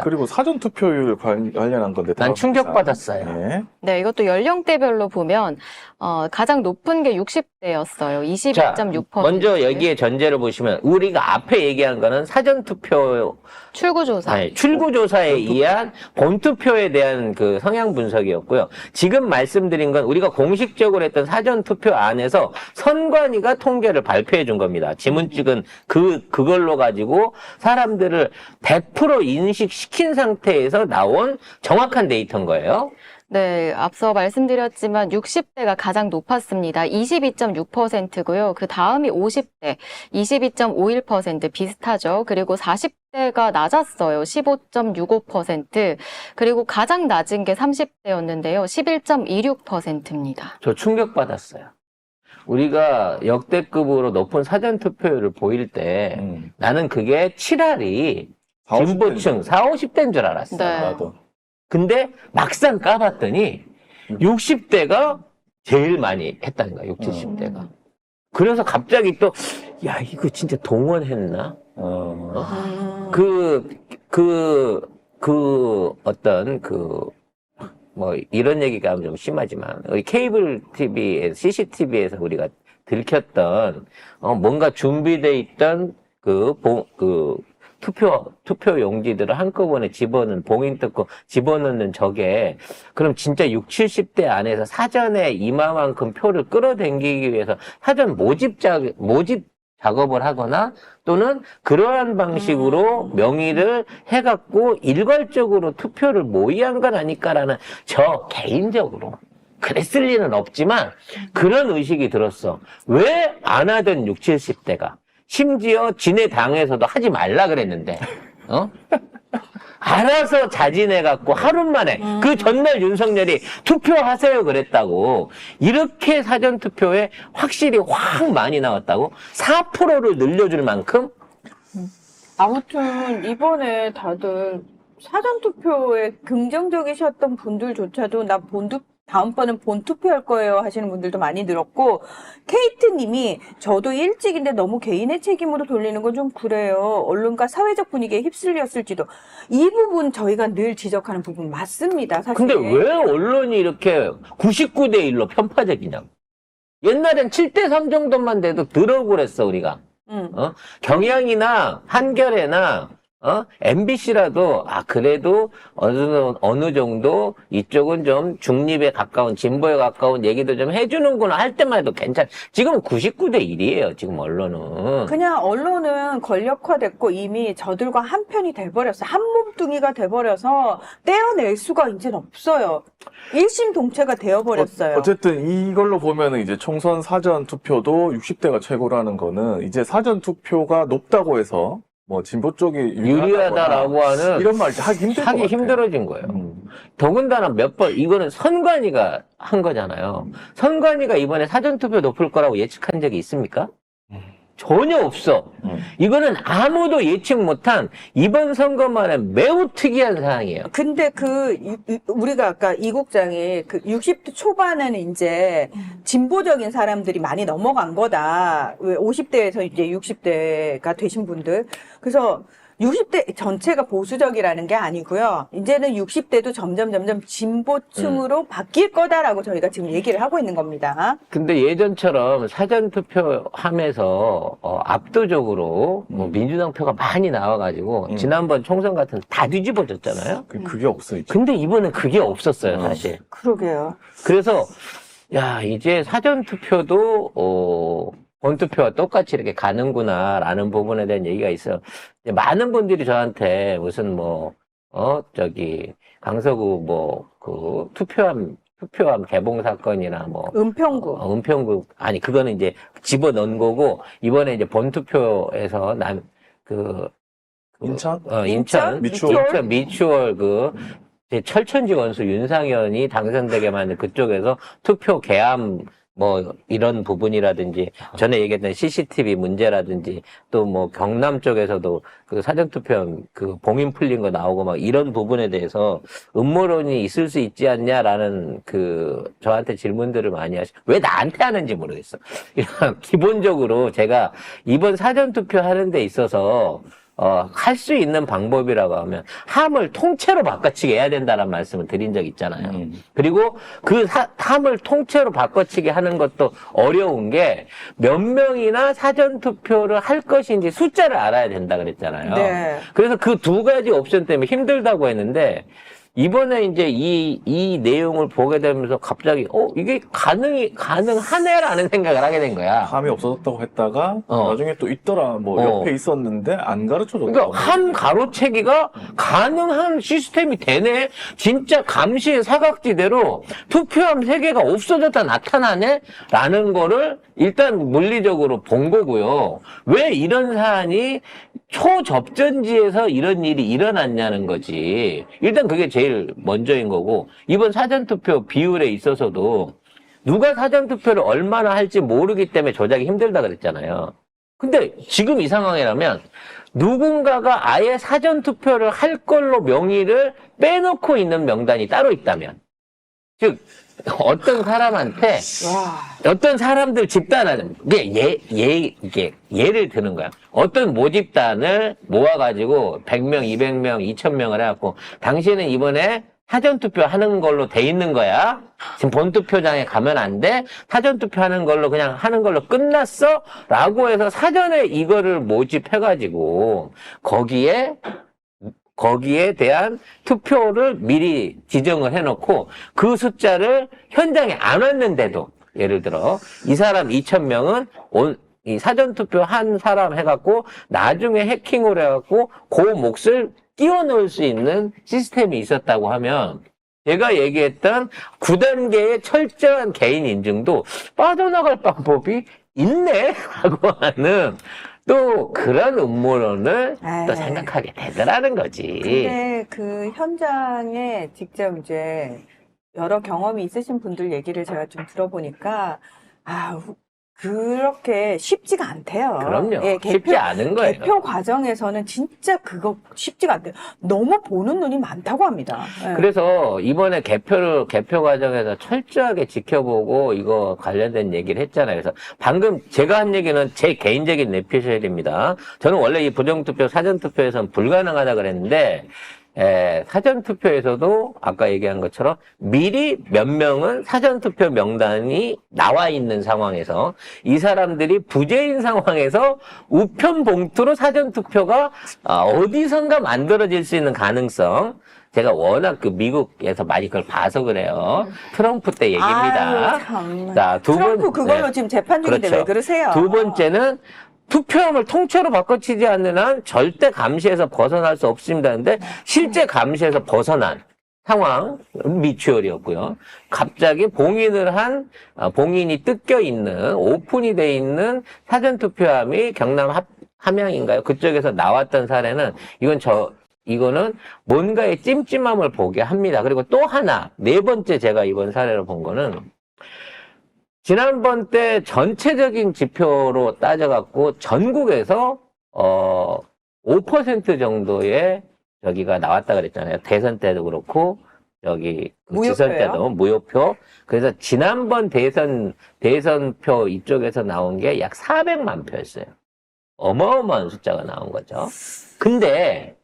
그리고 사전 투표율 관련한 건데 난 충격받았어요. 네. 네, 이것도 연령대별로 보면 가장 높은 게 60대였어요. 22.6%. 먼저 여기에 전제를 보시면 우리가 앞에 얘기한 거는 사전투표 출구조사. 아니, 출구조사에 의한 본투표에 대한 그 성향 분석이었고요. 지금 말씀드린 건 우리가 공식적으로 했던 사전투표 안에서 선관위가 통계를 발표해 준 겁니다. 지문찍은 그걸로 가지고 사람들을 100% 인식시킨 상태에서 나온 정확한 데이터인 거예요. 네, 앞서 말씀드렸지만 60대가 가장 높았습니다. 22.6%고요. 그 다음이 50대, 22.51% 비슷하죠. 그리고 40대가 낮았어요. 15.65%. 그리고 가장 낮은 게 30대였는데요. 11.26%입니다. 저 충격받았어요. 우리가 역대급으로 높은 사전투표율을 보일 때 나는 그게 7할이 진보층 40, 50대인 줄 알았어. 네. 나도. 근데 막상 까봤더니 60대가 제일 많이 했다는 거야, 60, 70대가. 그래서 갑자기 또, 야, 이거 진짜 동원했나? 이런 얘기가 하면 좀 심하지만, 우리 케이블 TV에서, CCTV에서 우리가 들켰던, 뭔가 준비돼 있던 투표 용지들을 한꺼번에 봉인 뜯고 집어넣는 저게, 그럼 진짜 60, 70대 안에서 사전에 이마만큼 표를 끌어당기기 위해서 사전 모집 작업을 하거나 또는 그러한 방식으로 명의를 해갖고 일괄적으로 투표를 모의한 건 아닐까라는 저 개인적으로 그랬을 리는 없지만 그런 의식이 들었어. 왜 안 하던 60, 70대가 심지어 지네 당에서도 하지 말라 그랬는데, 알아서 자진해갖고 하루 만에, 그 전날 윤석열이 투표하세요 그랬다고, 이렇게 사전투표에 확실히 확 많이 나왔다고, 4%를 늘려줄 만큼? 아무튼 이번에 다들 사전투표에 긍정적이셨던 분들조차도 다음번은 본투표할 거예요 하시는 분들도 많이 늘었고, 케이트님이 저도 일찍인데 너무 개인의 책임으로 돌리는 건 좀 그래요. 언론과 사회적 분위기에 휩쓸렸을지도. 이 부분 저희가 늘 지적하는 부분 맞습니다. 사실. 근데 왜 언론이 이렇게 99대 1로 편파적이냐고. 옛날엔 7대 3 정도만 돼도 들어오고 그랬어, 우리가. 경향이나 한겨레나 MBC라도, 그래도 어느 정도 이쪽은 좀 중립에 가까운, 진보에 가까운 얘기도 좀 해주는구나 할 때만 해도 괜찮아. 지금 99대 1이에요, 지금 언론은. 그냥 언론은 권력화됐고 이미 저들과 한 편이 돼버렸어요. 한 몸뚱이가 돼버려서 떼어낼 수가 이제는 없어요. 일심동체가 되어버렸어요. 어쨌든 이걸로 보면은 이제 총선 사전 투표도 60대가 최고라는 거는 이제 사전 투표가 높다고 해서 뭐 진보 쪽이 유리하다라고 하는 이런 말 하기 힘들어진 거예요. 더군다나 이거는 선관위가 한 거잖아요. 선관위가 이번에 사전투표 높을 거라고 예측한 적이 있습니까? 전혀 없어. 이거는 아무도 예측 못한 이번 선거만의 매우 특이한 사항이에요. 근데 우리가 아까 이 국장이 60대 초반에는 이제 진보적인 사람들이 많이 넘어간 거다. 왜 50대에서 이제 60대가 되신 분들. 그래서 60대 전체가 보수적이라는 게 아니고요. 이제는 60대도 점점 진보층으로 바뀔 거다라고 저희가 지금 얘기를 하고 있는 겁니다. 근데 예전처럼 사전투표 하면서 압도적으로 민주당 표가 많이 나와가지고 지난번 총선 같은 다 뒤집어졌잖아요. 그게 없어 이제. 근데 이번엔 그게 없었어요, 사실. 그러게요. 그래서 이제 사전투표도 본투표와 똑같이 이렇게 가는구나라는 부분에 대한 얘기가 있어요. 많은 분들이 저한테 무슨 강서구 투표함 개봉 사건이나 은평구. 아니, 그거는 이제 집어넣은 거고, 이번에 이제 본투표에서 인천 미추홀 철천지 원수 윤상현이 당선되게 만든 그쪽에서 투표 개함 이런 부분이라든지, 전에 얘기했던 CCTV 문제라든지, 또 경남 쪽에서도 사전투표 봉인 풀린 거 나오고 이런 부분에 대해서 음모론이 있을 수 있지 않냐라는 저한테 질문들을 많이 왜 나한테 하는지 모르겠어. 기본적으로 제가 이번 사전투표 하는 데 있어서 할 수 있는 방법이라고 하면 함을 통째로 바꿔치기 해야 된다는 말씀을 드린 적 있잖아요. 그리고 그 함을 통째로 바꿔치기 하는 것도 어려운 게 몇 명이나 사전투표를 할 것인지 숫자를 알아야 된다 그랬잖아요. 네. 그래서 그 두 가지 옵션 때문에 힘들다고 했는데 이번에 이제 이 내용을 보게 되면서 갑자기 이게 가능하네라는 생각을 하게 된 거야. 함이 없어졌다고 했다가 어. 나중에 또 있더라 뭐 옆에 있었는데 안 가르쳐줬다. 그러니까 함 가로채기가 가능한 시스템이 되네. 진짜 감시의 사각지대로 투표함 3개가 없어졌다 나타나네? 라는 거를 일단 물리적으로 본 거고요. 왜 이런 사안이 초접전지에서 이런 일이 일어났냐는 거지. 일단 그게 제일 먼저인 거고, 이번 사전투표 비율에 있어서도 누가 사전투표를 얼마나 할지 모르기 때문에 조작이 힘들다 그랬잖아요. 근데 지금 이 상황이라면 누군가가 아예 사전투표를 할 걸로 명의를 빼놓고 있는 명단이 따로 있다면, 즉 어떤 사람한테 어떤 사람들 집단은 이게 예를 드는 거야. 어떤 모집단을 모아가지고 100명, 200명, 2000명을 해갖고 당신은 이번에 사전투표 하는 걸로 돼 있는 거야. 지금 본투표장에 가면 안 돼. 사전투표 하는 걸로 그냥 하는 걸로 끝났어. 라고 해서 사전에 이거를 모집해가지고 거기에 대한 투표를 미리 지정을 해놓고 그 숫자를 현장에 안 왔는데도 예를 들어 이 사람 2,000명은 이 사전투표 한 사람 해갖고 나중에 해킹을 해갖고 그 몫을 끼워 넣을 수 있는 시스템이 있었다고 하면 제가 얘기했던 9단계의 철저한 개인 인증도 빠져나갈 방법이 있네? 라고 하는 또 그런 음모론을 또 생각하게 되더라는 거지. 근데 그 현장에 직접 이제 여러 경험이 있으신 분들 얘기를 제가 좀 들어보니까 그렇게 쉽지가 않대요. 그럼요. 쉽지 않은 거예요. 개표 과정에서는 진짜 그거 쉽지가 않대요. 너무 보는 눈이 많다고 합니다. 예. 그래서 이번에 개표 과정에서 철저하게 지켜보고 이거 관련된 얘기를 했잖아요. 그래서 방금 제가 한 얘기는 제 개인적인 내피셜입니다. 저는 원래 이 부정투표, 사전투표에서는 불가능하다 그랬는데 사전투표에서도 아까 얘기한 것처럼 미리 몇 명은 사전투표 명단이 나와 있는 상황에서 이 사람들이 부재인 상황에서 우편 봉투로 사전투표가 어디선가 만들어질 수 있는 가능성, 제가 워낙 그 미국에서 많이 그걸 봐서 그래요. 트럼프 때 얘기입니다. 아유, 참. 자, 트럼프 그걸로 지금 재판 중인데 그렇죠. 왜 그러세요? 두 번째는 투표함을 통째로 바꿔치지 않는 한 절대 감시에서 벗어날 수 없습니다. 근데 실제 감시에서 벗어난 상황, 미추홀이었고요. 갑자기 봉인이 뜯겨 있는, 오픈이 돼 있는 사전투표함이 경남 함양인가요? 그쪽에서 나왔던 사례는 이거는 뭔가의 찜찜함을 보게 합니다. 그리고 또 하나, 4번째 제가 이번 사례로 본 거는 지난번 때 전체적인 지표로 따져갖고 전국에서 5% 정도의 저기가 나왔다 그랬잖아요. 대선 때도 그렇고 지선 때도 무효표. 그래서 지난번 대선표 이쪽에서 나온 게 약 400만 표였어요. 어마어마한 숫자가 나온 거죠. 근데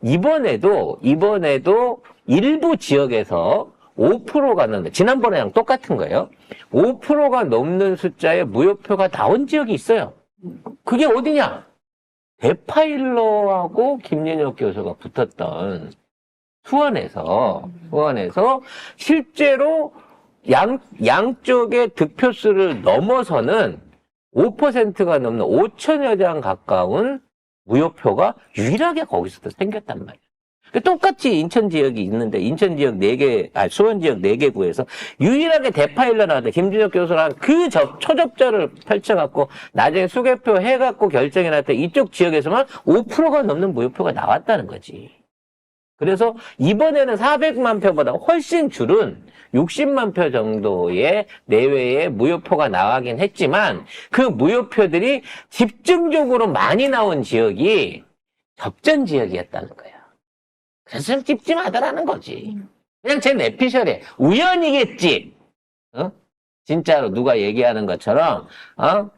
이번에도 일부 지역에서 5%가 넘는, 지난번에랑 똑같은 거예요. 5%가 넘는 숫자의 무효표가 나온 지역이 있어요. 그게 어디냐? 대파일러하고 김연혁 교수가 붙었던 수원에서 실제로 양쪽의 득표수를 넘어서는 5%가 넘는 5천여 장 가까운 무효표가 유일하게 거기서도 생겼단 말이에요. 똑같이 인천 지역이 있는데 인천 지역 4개, 수원 지역 4개 구에서 유일하게 대파일러 나왔는데 김준혁 교수랑 그 초접자를 펼쳐갖고 나중에 수개표 해갖고 결정이 났던 이쪽 지역에서만 5%가 넘는 무효표가 나왔다는 거지. 그래서 이번에는 400만 표보다 훨씬 줄은 60만 표 정도의 내외의 무효표가 나가긴 했지만 그 무효표들이 집중적으로 많이 나온 지역이 접전 지역이었다는 거야. 그래서 좀 찝찝하더라는 거지. 그냥 제 내피셜에 우연이겠지. 진짜로 누가 얘기하는 것처럼,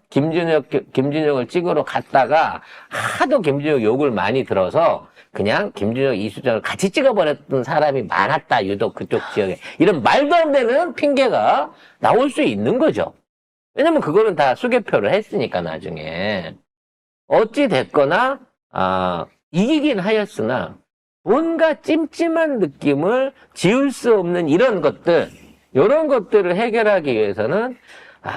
김준혁을 찍으러 갔다가 하도 김준혁 욕을 많이 들어서 그냥 김준혁, 이수정을 같이 찍어버렸던 사람이 많았다, 유독 그쪽 지역에. 이런 말도 안 되는 핑계가 나올 수 있는 거죠. 왜냐면 그거는 다 수개표를 했으니까 나중에. 어찌 됐거나, 이기긴 하였으나, 뭔가 찜찜한 느낌을 지울 수 없는 이런 것들을 해결하기 위해서는,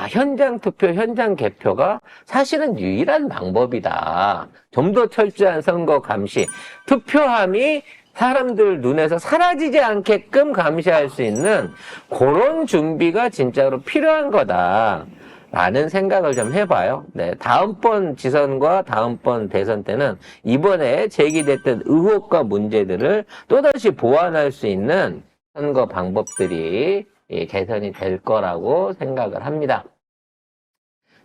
현장 투표, 현장 개표가 사실은 유일한 방법이다. 좀 더 철저한 선거 감시, 투표함이 사람들 눈에서 사라지지 않게끔 감시할 수 있는 그런 준비가 진짜로 필요한 거다. 라는 생각을 좀 해봐요. 네, 다음번 지선과 다음번 대선 때는 이번에 제기됐던 의혹과 문제들을 또다시 보완할 수 있는 선거 방법들이 개선이 될 거라고 생각을 합니다.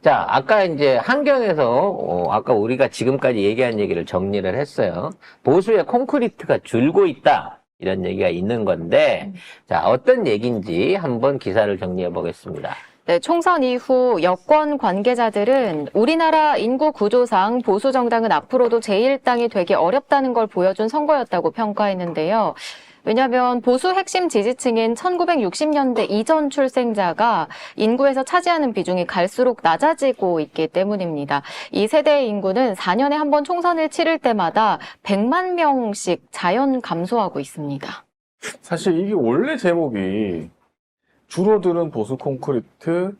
자, 아까 이제 한경에서 아까 우리가 지금까지 얘기한 얘기를 정리를 했어요. 보수의 콘크리트가 줄고 있다. 이런 얘기가 있는 건데, 자, 어떤 얘기인지 한번 기사를 정리해 보겠습니다. 네, 총선 이후 여권 관계자들은 우리나라 인구 구조상 보수 정당은 앞으로도 제1당이 되기 어렵다는 걸 보여준 선거였다고 평가했는데요. 왜냐하면 보수 핵심 지지층인 1960년대 이전 출생자가 인구에서 차지하는 비중이 갈수록 낮아지고 있기 때문입니다. 이 세대의 인구는 4년에 한 번 총선을 치를 때마다 100만 명씩 자연 감소하고 있습니다. 사실 이게 원래 제목이 줄어드는 보수 콘크리트,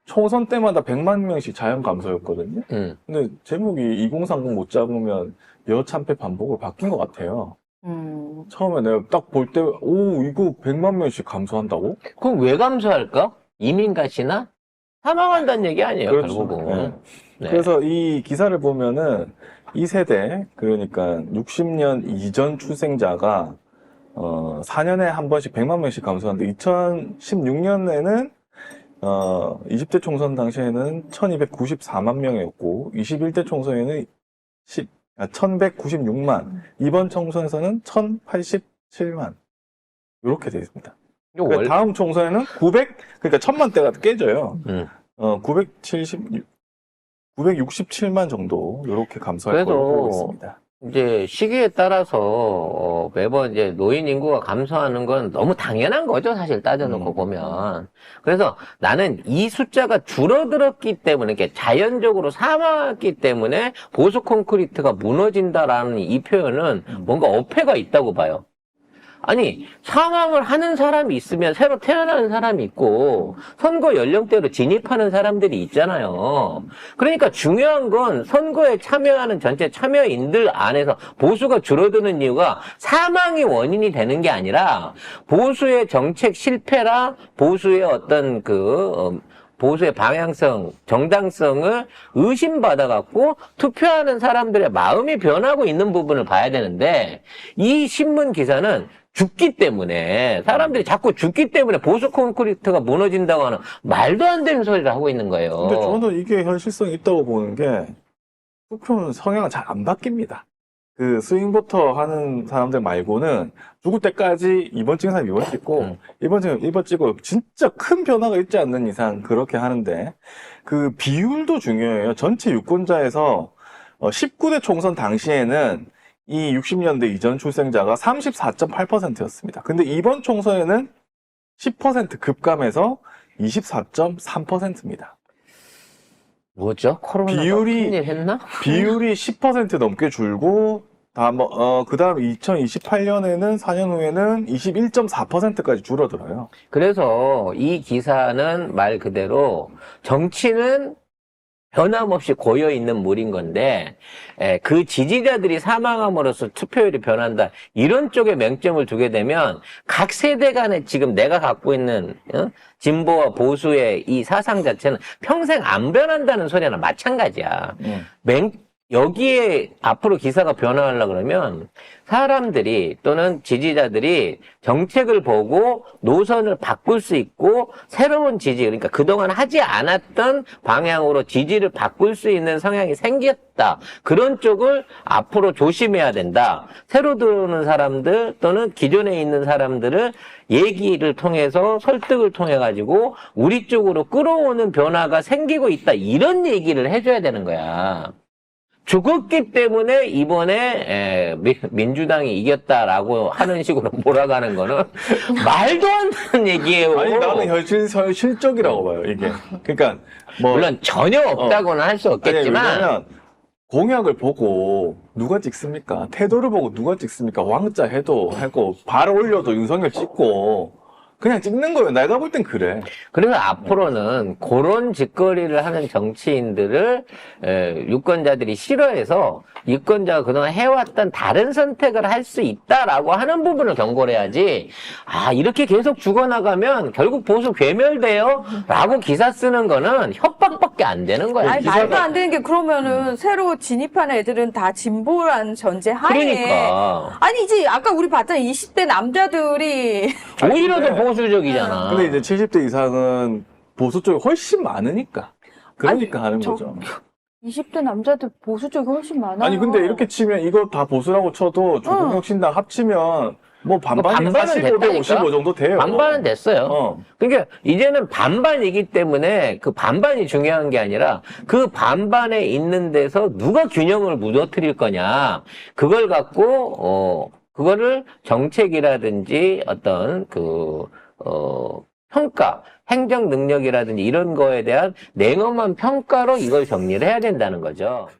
총선 때마다 100만 명씩 자연 감소였거든요. 근데 제목이 2030 못 잡으면 여참패 반복으로 바뀐 것 같아요. 처음에 내가 딱 볼 때, 이거 100만 명씩 감소한다고? 그럼 왜 감소할까? 이민 가시나? 사망한다는 얘기 아니에요, 그렇죠. 결국은. 네. 네. 그래서 이 기사를 보면은 이 세대, 그러니까 60년 이전 출생자가 4년에 한 번씩 100만 명씩 감소하는데 2016년에는 20대 총선 당시에는 1294만 명이었고 21대 총선에는 1196만, 이번 총선에서는 1087만 이렇게 되어 있습니다. 그러니까 다음 총선에는 그러니까 1000만대가 깨져요. 967만 정도 이렇게 감소할 거라고 보고 있습니다. 이제 시기에 따라서 매번 이제 노인 인구가 감소하는 건 너무 당연한 거죠, 사실 따져놓고 보면. 그래서 나는 이 숫자가 줄어들었기 때문에, 이렇게 자연적으로 사망했기 때문에 보수 콘크리트가 무너진다라는 이 표현은 뭔가 어폐가 있다고 봐요. 아니, 사망을 하는 사람이 있으면 새로 태어나는 사람이 있고 선거 연령대로 진입하는 사람들이 있잖아요. 그러니까 중요한 건 선거에 참여하는 전체 참여인들 안에서 보수가 줄어드는 이유가 사망이 원인이 되는 게 아니라 보수의 정책 실패라 보수의 어떤 보수의 방향성, 정당성을 의심받아갖고 투표하는 사람들의 마음이 변하고 있는 부분을 봐야 되는데, 이 신문 기사는 죽기 때문에, 사람들이 자꾸 죽기 때문에 보수 콘크리트가 무너진다고 하는 말도 안 되는 소리를 하고 있는 거예요. 근데 저는 이게 현실성이 있다고 보는 게, 투표는 성향은 잘 안 바뀝니다. 그 스윙보터 하는 사람들 말고는 죽을 때까지 이번 찍은 사람 이번 찍고 이번 찍고 진짜 큰 변화가 있지 않는 이상 그렇게 하는데, 그 비율도 중요해요. 전체 유권자에서 19대 총선 당시에는 이 60년대 이전 출생자가 34.8%였습니다. 근데 이번 총선에는 10% 급감해서 24.3%입니다. 뭐죠? 코로나가 큰일 했나? 비율이 10% 넘게 줄고, 그 다음 2028년에는 4년 후에는 21.4%까지 줄어들어요. 그래서 이 기사는 말 그대로 정치는 변함없이 고여있는 물인 건데, 그 지지자들이 사망함으로써 투표율이 변한다, 이런 쪽에 맹점을 두게 되면 각 세대 간에 지금 내가 갖고 있는 진보와 보수의 이 사상 자체는 평생 안 변한다는 소리나 마찬가지야. 여기에 앞으로 기사가 변화하려고 그러면 사람들이 또는 지지자들이 정책을 보고 노선을 바꿀 수 있고 새로운 지지, 그러니까 그동안 하지 않았던 방향으로 지지를 바꿀 수 있는 성향이 생겼다. 그런 쪽을 앞으로 조심해야 된다. 새로 들어오는 사람들 또는 기존에 있는 사람들을 얘기를 통해서 설득을 통해 가지고 우리 쪽으로 끌어오는 변화가 생기고 있다. 이런 얘기를 해줘야 되는 거야. 죽었기 때문에 이번에 민주당이 이겼다라고 하는 식으로 몰아가는 거는 말도 안 되는 얘기예요. 아니 나는 현실적이라고 봐요 이게. 그러니까 뭐 물론 전혀 없다고는 할 수 아니, 없겠지만 왜냐면 공약을 보고 누가 찍습니까? 태도를 보고 누가 찍습니까? 왕자 해도 하고 발 올려도 윤석열 찍고 그냥 찍는 거예요. 내가 볼 땐 그래. 그래서 앞으로는 그런 짓거리를 하는 정치인들을 유권자들이 싫어해서 유권자가 그동안 해왔던 다른 선택을 할 수 있다라고 하는 부분을 경고를 해야지. 아, 이렇게 계속 죽어나가면 결국 보수 괴멸돼요? 라고 기사 쓰는 거는 협박밖에 안 되는 거야. 아니, 말도 안 되는 게 그러면은 새로 진입하는 애들은 다 진보란 전제 하에. 그러니까. 아니지, 아까 우리 봤잖아. 20대 남자들이. 오히려 더 보수적이잖아. 근데 이제 70대 이상은 보수 쪽이 훨씬 많으니까. 그러니까 하는 저- 거죠. 20대 남자들 보수 쪽이 훨씬 많아요. 아니 근데 이렇게 치면 이거 다 보수라고 쳐도 조국혁신당 합치면 뭐 반반이 반반은 45대 됐다니까? 55 정도 돼요. 반반은 됐어요. 어. 그러니까 이제는 반반이기 때문에 그 반반이 중요한 게 아니라 그 반반에 있는 데서 누가 균형을 무너뜨릴 거냐. 그걸 갖고 그거를 정책이라든지 어떤 평가, 행정 능력이라든지 이런 거에 대한 냉엄한 평가로 이걸 정리를 해야 된다는 거죠.